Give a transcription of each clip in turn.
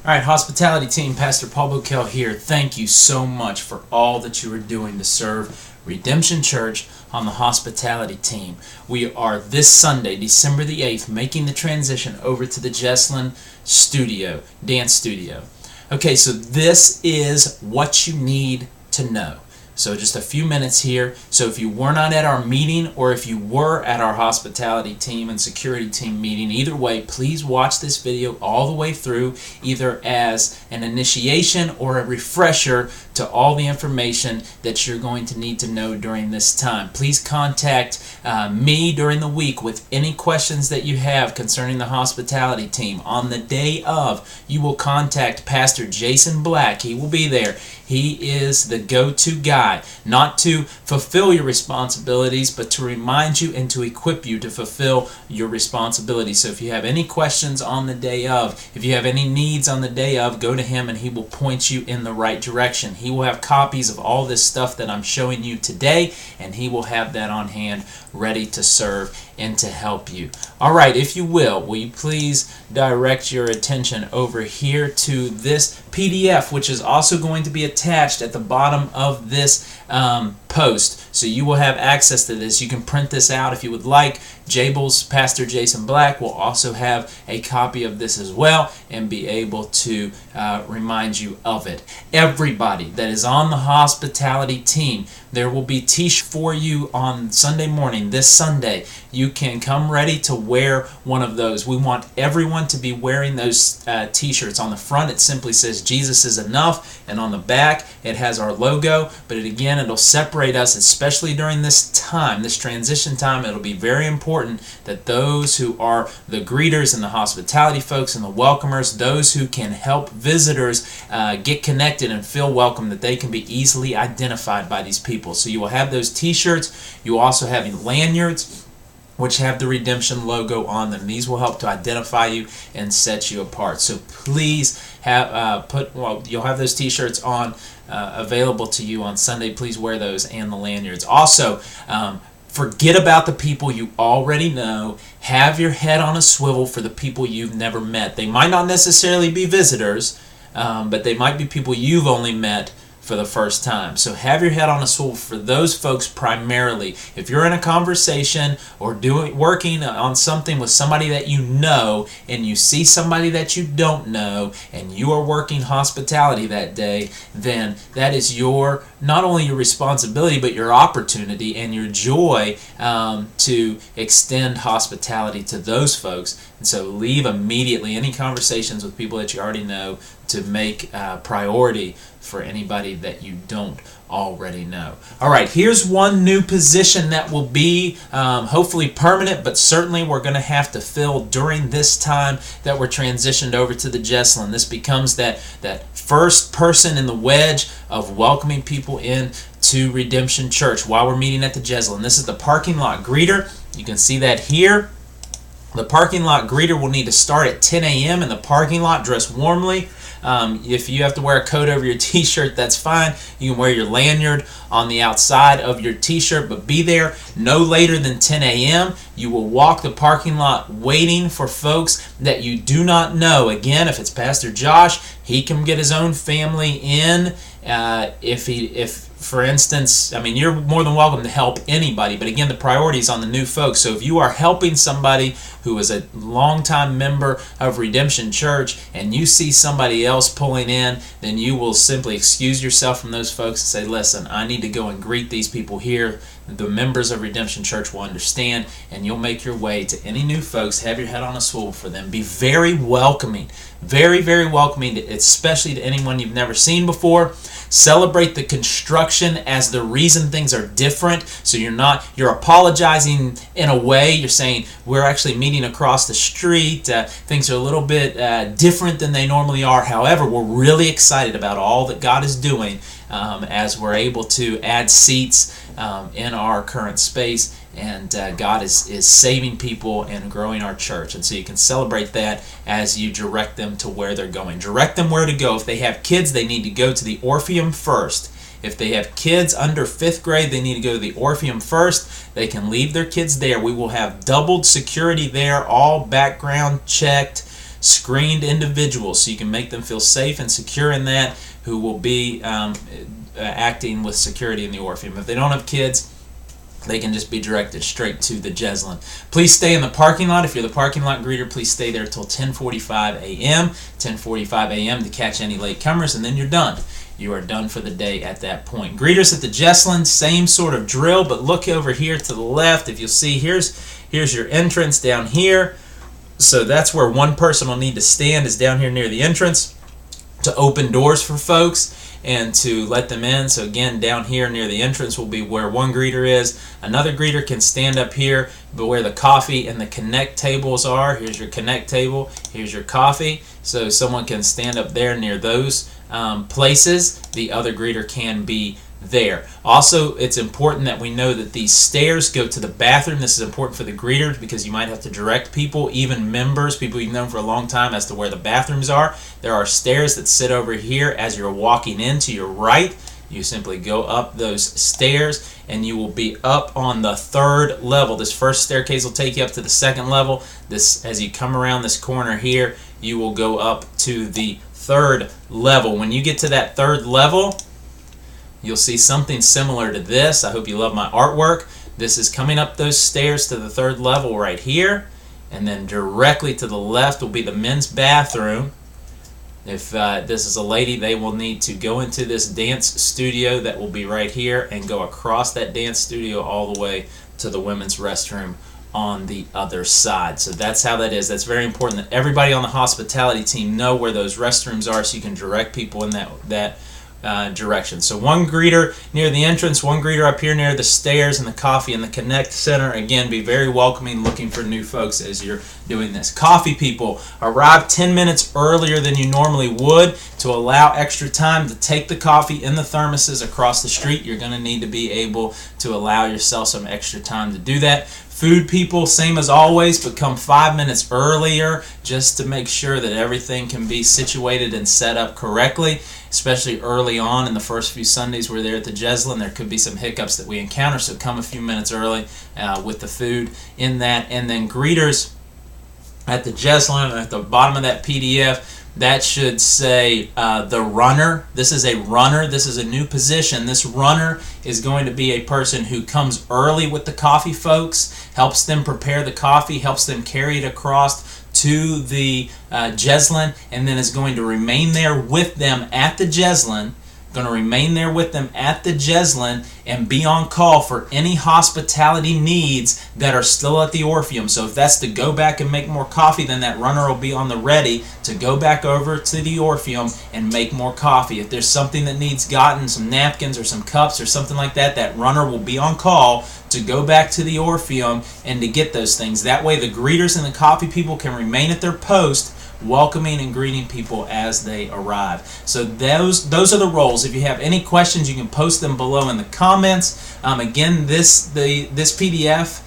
All right, hospitality team, Pastor Paul Bukel here. Thank you so much for all that you are doing to serve Redemption Church on the hospitality team. We are this Sunday, December the 8th, making the transition over to the Jeslyn studio, dance studio. Okay, so this is what you need to know. So just a few minutes here. So if you were not at our meeting or if you were at our hospitality team and security team meeting, either way, please watch this video all the way through, either as an initiation or a refresher to all the information that you're going to need to know during this time. Please contact me during the week with any questions that you have concerning the hospitality team. On the day of, you will contact Pastor Jason Black. He will be there. He is the go-to guy, not to fulfill your responsibilities, but to remind you and to equip you to fulfill your responsibilities. So if you have any questions on the day of, if you have any needs on the day of, go to him and he will point you in the right direction. He will have copies of all this stuff that I'm showing you today, and he will have that on hand ready to serve and to help you. All right, if you will you please direct your attention over here to this PDF, which is also going to be attached at the bottom of this post. So you will have access to this. You can print this out if you would like. Jabel's Pastor Jason Black will also have a copy of this as well and be able to remind you of it. Everybody that is on the hospitality team, there will be t-shirts for you on Sunday morning, this Sunday. You can come ready to wear one of those. We want everyone to be wearing those t-shirts. On the front it simply says Jesus is enough, and on the back it has our logo, but it'll separate us, especially during this time, this transition time. It'll be very important that those who are the greeters and the hospitality folks and the welcomers, those who can help visitors get connected and feel welcome, that they can be easily identified by these people. So you will have those t-shirts. You will also have lanyards which have the Redemption logo on them. These will help to identify you and set you apart. So please have you'll have those t-shirts on available to you on Sunday. Please wear those and the lanyards. Also, forget about the people you already know. Have your head on a swivel for the people you've never met. They might not necessarily be visitors, but they might be people you've only met for the first time. So have your head on a swivel for those folks primarily. If you're in a conversation or working on something with somebody that you know, and you see somebody that you don't know, and you are working hospitality that day, then that is not only your responsibility, but your opportunity and your joy to extend hospitality to those folks. And so leave immediately any conversations with people that you already know to make priority for anybody that you don't already know. All right, here's one new position that will be hopefully permanent, but certainly we're going to have to fill during this time that we're transitioned over to the Jeslyn. This becomes that first person in the wedge of welcoming people in to Redemption Church while we're meeting at the Jeslyn. This is the parking lot greeter. You can see that here. The parking lot greeter will need to start at 10 a.m. in the parking lot, dress warmly. If you have to wear a coat over your t-shirt, that's fine. You can wear your lanyard on the outside of your t-shirt, but be there no later than 10 a.m. You will walk the parking lot waiting for folks that you do not know. Again, if it's Pastor Josh, he can get his own family in. For instance, you're more than welcome to help anybody, but again, the priority is on the new folks. So if you are helping somebody who is a longtime member of Redemption Church and you see somebody else pulling in, then you will simply excuse yourself from those folks and say, listen, I need to go and greet these people here. The members of Redemption Church will understand, and you'll make your way to any new folks. Have your head on a swivel for them. Be very welcoming, very, very welcoming, especially to anyone you've never seen before. Celebrate the construction as the reason things are different. So you're apologizing in a way. You're saying, we're actually meeting across the street. Things are a little bit different than they normally are. However, we're really excited about all that God is doing as we're able to add seats in our current space, and God is saving people and growing our church. And so you can celebrate that as you direct them to where they're going. Direct them where to go. If they have kids, they need to go to the Orpheum first. If they have kids under 5th grade, they need to go to the Orpheum first. They can leave their kids there. We will have doubled security there, all background checked, screened individuals, so you can make them feel safe and secure in that, who will be acting with security in the Orpheum. If they don't have kids, they can just be directed straight to the Jeslyn. Please stay in the parking lot. If you're the parking lot greeter, please stay there till 10:45 a.m. 10:45 a.m. to catch any latecomers, and then you're done. You are done for the day at that point. Greeters at the Jeslyn, same sort of drill, but look over here to the left. If you'll see, here's your entrance down here. So that's where one person will need to stand, is down here near the entrance, to open doors for folks and to let them in. So again, down here near the entrance will be where one greeter is. Another greeter can stand up here, but where the coffee and the connect tables are. Here's your connect table, here's your coffee. So someone can stand up there near those places. The other greeter can be there. Also, it's important that we know that these stairs go to the bathroom. This is important for the greeters because you might have to direct people, even members, people you've known for a long time, as to where the bathrooms are. There are stairs that sit over here as you're walking in to your right. You simply go up those stairs and you will be up on the 3rd level. This first staircase will take you up to the 2nd level. This, as you come around this corner here, you will go up to the 3rd level. When you get to that 3rd level, you'll see something similar to this. I hope you love my artwork. This is coming up those stairs to the 3rd level right here, and then directly to the left will be the men's bathroom. If this is a lady, they will need to go into this dance studio that will be right here and go across that dance studio all the way to the women's restroom on the other side. So that's how that is. That's very important that everybody on the hospitality team know where those restrooms are, so you can direct people in that direction. So one greeter near the entrance, one greeter up here near the stairs and the coffee and the Connect Center. Again, be very welcoming, looking for new folks as you're doing this. Coffee people, arrive 10 minutes earlier than you normally would to allow extra time to take the coffee in the thermoses across the street. You're going to need to be able to allow yourself some extra time to do that. Food people, same as always, but come 5 minutes earlier just to make sure that everything can be situated and set up correctly, especially early on in the first few Sundays we're there at the Jeslyn. There could be some hiccups that we encounter, so come a few minutes early with the food in that. And then greeters at the Jeslyn, at the bottom of that PDF, that should say the runner. This is a runner. This is a new position. This runner is going to be a person who comes early with the coffee folks, helps them prepare the coffee, helps them carry it across to the Jeslyn, and then is going to remain there with them at the Jeslyn, and be on call for any hospitality needs that are still at the Orpheum. So if that's to go back and make more coffee, then that runner will be on the ready to go back over to the Orpheum and make more coffee. If there's something that needs gotten, some napkins or some cups or something like that, that runner will be on call to go back to the Orpheum and to get those things. That way the greeters and the coffee people can remain at their post, welcoming and greeting people as they arrive. So those are the roles. If you have any questions, you can post them below in the comments. Again, this PDF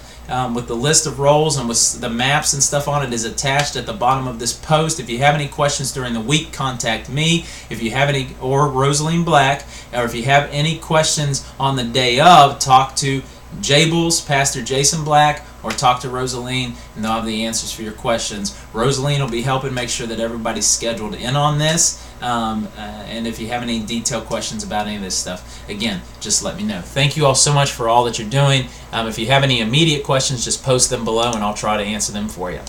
with the list of roles and with the maps and stuff on it is attached at the bottom of this post. If you have any questions during the week, contact me. If you have any, or Rosaline Black, or if you have any questions on the day of, talk to Jables, Pastor Jason Black, or talk to Rosaline, and they'll have the answers for your questions. Rosaline will be helping make sure that everybody's scheduled in on this. And if you have any detailed questions about any of this stuff, again, just let me know. Thank you all so much for all that you're doing. If you have any immediate questions, just post them below, and I'll try to answer them for you.